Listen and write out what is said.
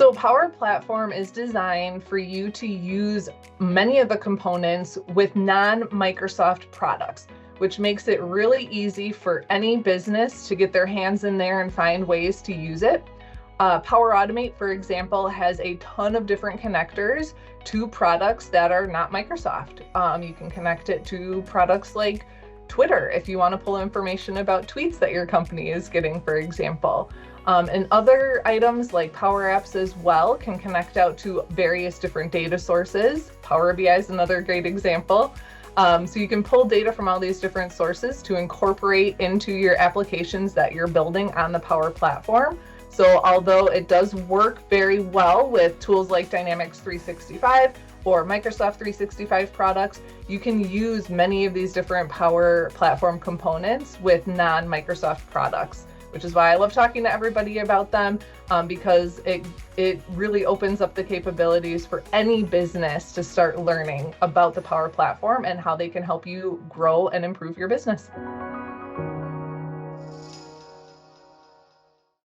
So Power Platform is designed for you to use many of the components with non-Microsoft products, which makes it really easy for any business to get their hands in there and find ways to use it. Power Automate, for example, has a ton of different connectors to products that are not Microsoft. You can connect it to products like Twitter if you want to pull information about tweets that your company is getting, for example. And other items like Power Apps as well can connect out to various different data sources. Power BI is another great example. So you can pull data from all these different sources to incorporate into your applications that you're building on the Power Platform. So although it does work very well with tools like Dynamics 365 or Microsoft 365 products, you can use many of these different Power Platform components with non-Microsoft products, which is why I love talking to everybody about them, because it really opens up the capabilities for any business to start learning about the Power Platform and how they can help you grow and improve your business.